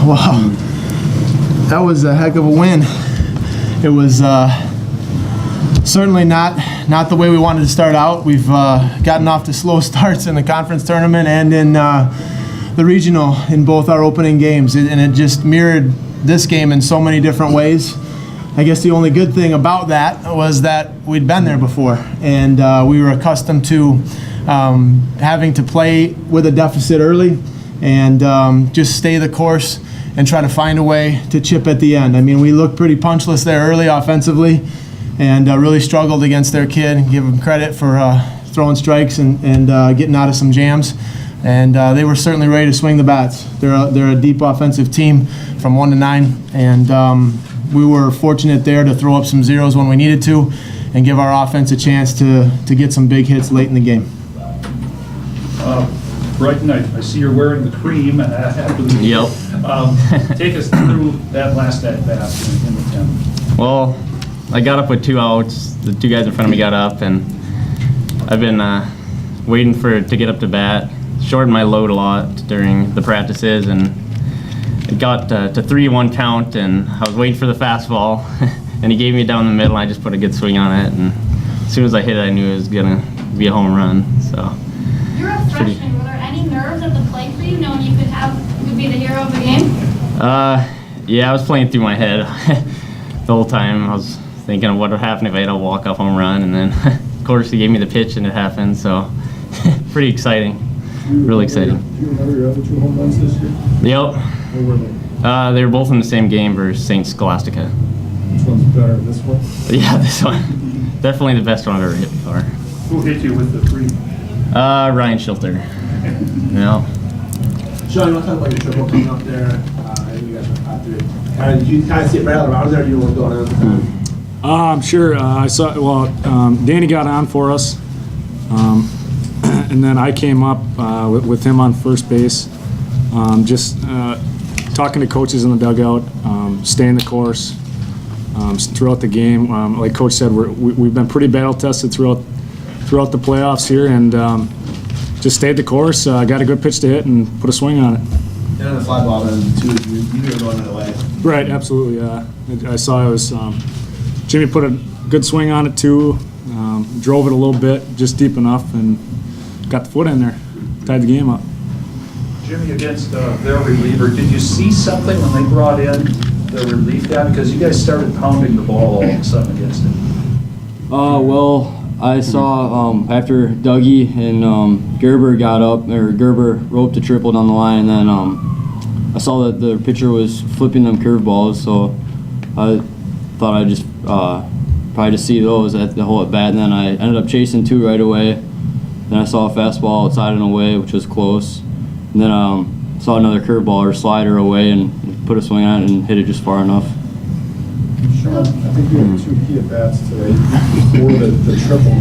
Wow, that was a heck of a win. It was certainly not the way we wanted to start out. We've gotten off to slow starts in the conference tournament and in the regional in both our opening games, and it just mirrored this game in so many different ways. I guess the only good thing about that was that we'd been there before, and we were accustomed to having to play with a deficit early and just stay the course and try to find a way to chip at the end. I mean, we looked pretty punchless there early offensively and really struggled against their kid. Give them credit for throwing strikes and getting out of some jams. And they were certainly ready to swing the bats. They're a deep offensive team from 1 to 9, and we were fortunate there to throw up some zeros when we needed to and give our offense a chance to get some big hits late in the game. Bryton, I see you're wearing the cream after the game. Yep. Take us through that last at-bat in the 10th. Well, I got up with 2 outs. The 2 guys in front of me got up, and I've been waiting to get up to bat. Shortened my load a lot during the practices, and it got to 3-1 count, and I was waiting for the fastball, and he gave me down the middle, and I just put a good swing on it, and as soon as I hit it, I knew it was going to be a home run. So. You're a freshman. Were there any nerves at the plate for you, knowing you could be the hero of the game? Yeah, I was playing through my head the whole time. I was thinking of what would happen if I had a walk-off home run, and then, of course, he gave me the pitch, and it happened, so pretty exciting. Really exciting. Do you remember your other 2 home runs this year? Yep. Where were they? They were both in the same game versus St. Scholastica. Which one's better, this one? Yeah, this one. Definitely the best one I've ever hit before. Who hit you with the 3? Ryan Schilter. Yeah. Sean, you want to talk about your triple coming up there? You guys were after it. Did you kind of see it right all around there? Do you know what's going on at the time? Sure. I saw. Well, Danny got on for us, and then I came up with him on first base. Just talking to coaches in the dugout, staying the course throughout the game. Like Coach said, we've been pretty battle tested throughout the playoffs here, and just stayed the course. Got a good pitch to hit and put a swing on it. And on the fly ball, then too, you were going that way. Right, absolutely. I saw it was Jimmy put a good swing on it too. Drove it a little bit, just deep enough, and got the foot in there. Tied the game up. Jimmy, against their reliever, did you see something when they brought in the relief guy? Because you guys started pounding the ball all of a sudden against him. Well, I saw after Dougie and Gerber got up, or Gerber roped a triple down the line, and then I saw that the pitcher was flipping them curveballs, so I thought I'd just probably just see those at the whole at bat, and then I ended up chasing 2 right away. Then I saw a fastball outside and away, which was close, and then saw another curveball or slider away and put a swing on it and hit it just far enough. Sean, I think you had 2 key at bats today before the triple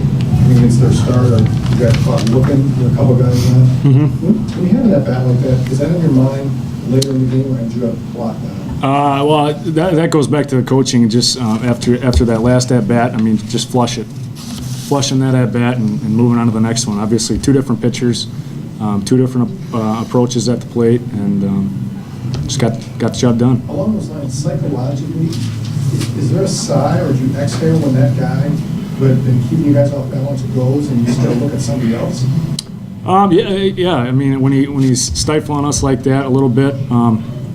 against their starter. You got caught looking with a couple guys on. When you have an at bat like that, is that in your mind later in the game, or did you have to block that? Well, that goes back to the coaching. Just after that last at bat, I mean, just flushing that at bat and moving on to the next one. Obviously, 2 different pitchers, 2 different approaches at the plate, and just got the job done. Along those lines, psychologically, is there a sigh, or do you exhale when that guy who had been keeping you guys off balance goes and you still look at somebody else? Yeah. I mean, when he's stifling us like that a little bit,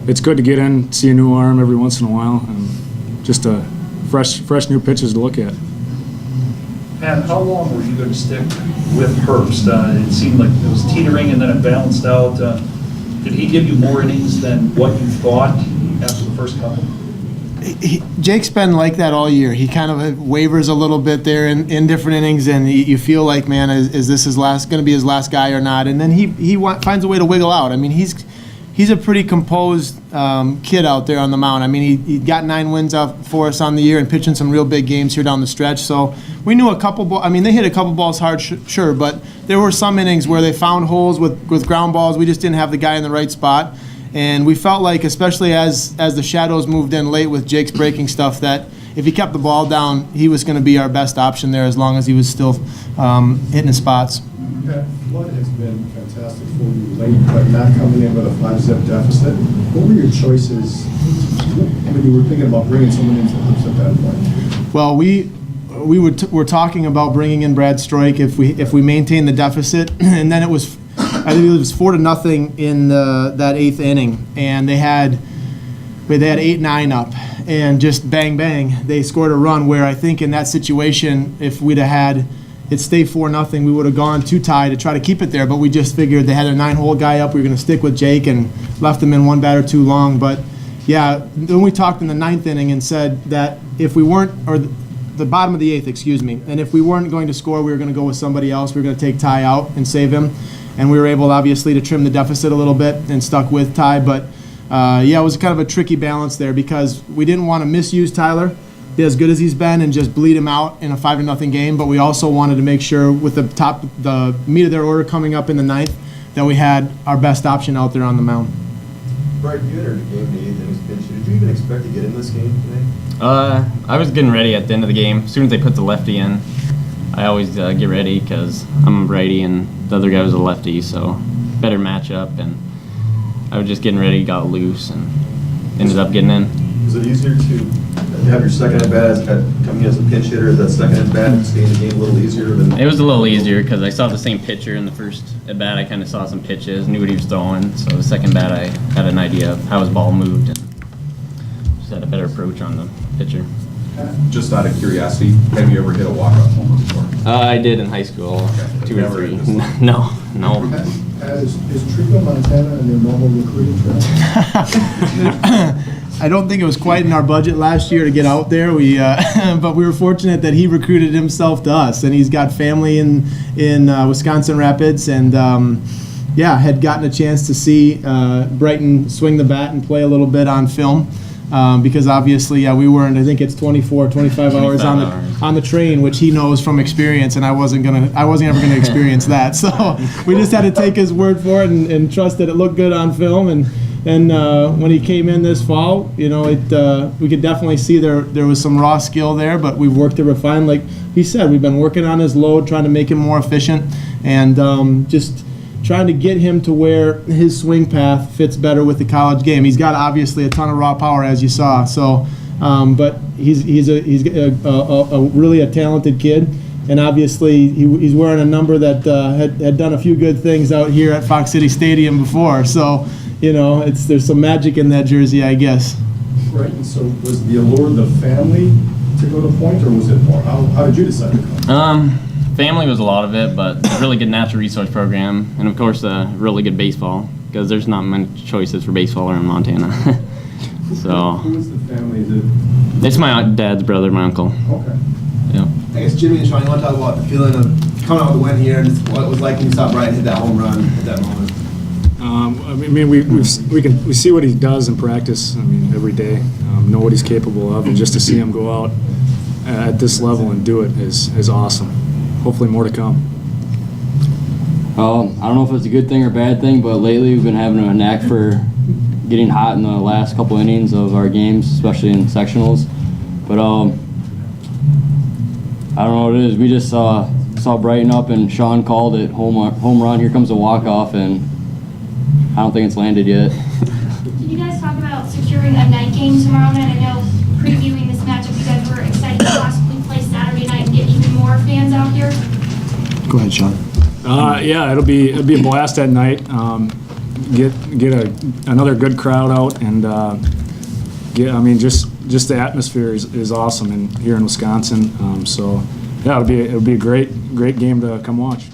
it's good to get in, see a new arm every once in a while, and just a fresh new pitches to look at. And how long were you going to stick with Herbst? It seemed like it was teetering and then it balanced out. Did he give you more innings than what you thought after the first couple? Jake's been like that all year. He kind of wavers a little bit there in different innings, and you feel like, man, is this going to be his last guy or not? And then he finds a way to wiggle out. I mean, he's a pretty composed kid out there on the mound. I mean, he got 9 wins out for us on the year and pitching some real big games here down the stretch. So we knew a couple balls. I mean, they hit a couple balls hard, sure, but there were some innings where they found holes with ground balls. We just didn't have the guy in the right spot. And we felt like, especially as the shadows moved in late with Jake's breaking stuff, that if he kept the ball down, he was going to be our best option there as long as he was still hitting his spots. That flood has been fantastic for you late, but not coming in with a 5-zip deficit. What were your choices when you were thinking about bringing someone into Hoops at that point? Well, we're talking about bringing in Brad Stroik if we maintain the deficit, and then I think it was 4-0 in that 8th inning, and they had 8-9 up, and just bang bang, they scored a run where I think in that situation, if we'd have had it stay 4-0, we would have gone to tie to try to keep it there, but we just figured they had their 9-hole guy up, we were going to stick with Jake and left him in one batter too long. But yeah, then we talked in the 9th inning and said that if we weren't, or the bottom of the 8th, excuse me, and if we weren't going to score, we were going to go with somebody else. We were going to take Ty out and save him, and we were able, obviously, to trim the deficit a little bit and stuck with Ty. But yeah, it was kind of a tricky balance there because we didn't want to misuse Tyler, be as good as he's been, and just bleed him out in a 5-0 game. But we also wanted to make sure with the meat of their order coming up in the 9th that we had our best option out there on the mound. Bryton, you entered the game in the 8th inning pinch. Did you even expect to get in this game today? I was getting ready at the end of the game. As soon as they put the lefty in, I always get ready because I'm a righty and the other guy was a lefty, so better matchup. And I was just getting ready, got loose, and ended up getting in. Is it easier to have your second at bat coming in as a pinch hitter? Is that second at bat and stay in the game a little easier than? It was a little easier because I saw the same pitcher in the first at bat. I kind of saw some pitches, knew what he was throwing. So the second bat, I had an idea of how his ball moved and just had a better approach on the pitcher. Just out of curiosity, have you ever hit a walk-off homer before? I did in high school, Okay. 2 or Never 3. at this level. No. Is Trico, Montana in your normal recruiting trail? I don't think it was quite in our budget last year to get out there. But we were fortunate that he recruited himself to us, and he's got family in Wisconsin Rapids, and yeah, had gotten a chance to see Bryton swing the bat and play a little bit on film. Because obviously, we weren't. I think it's 25 hours on the train, which he knows from experience, and I wasn't ever gonna experience that. So we just had to take his word for it and trust that it looked good on film. And when he came in this fall, we could definitely see there was some raw skill there, but we've worked to refine. Like he said, we've been working on his load, trying to make him more efficient, and just trying to get him to where his swing path fits better with the college game. He's got obviously a ton of raw power, as you saw. So, but he's a really a talented kid, and obviously he's wearing a number that had done a few good things out here at Fox City Stadium before. So, there's some magic in that jersey, I guess. Right. And so, was the allure of the family to go to Point, or was it more? How did you decide to come? Family was a lot of it, but really good natural resource program, and of course really good baseball, because there's not many choices for baseball around Montana. So Who is the family? it's my dad's brother, my uncle. Okay. Yeah. I guess Jimmy and Sean, you want to talk about the feeling of coming out with the win here and what it was like when you saw Bryton hit that home run at that moment? We see what he does in practice. Every day, know what he's capable of, and just to see him go out at this level and do it is awesome. Hopefully more to come. I don't know if it's a good thing or bad thing, but lately we've been having a knack for getting hot in the last couple innings of our games, especially in sectionals. But I don't know what it is. We just saw Bryton up, and Sean called it home run. Here comes a walk-off, and I don't think it's landed yet. Can you guys talk about securing a night game tomorrow night? I know previewing this matchup, you guys were excited to possibly play Saturday night and get even more fans out here. Go ahead, Sean. Yeah, it'll be a blast that night. Get another good crowd out, and just the atmosphere is awesome here in Wisconsin. So yeah, it'll be a great game to come watch.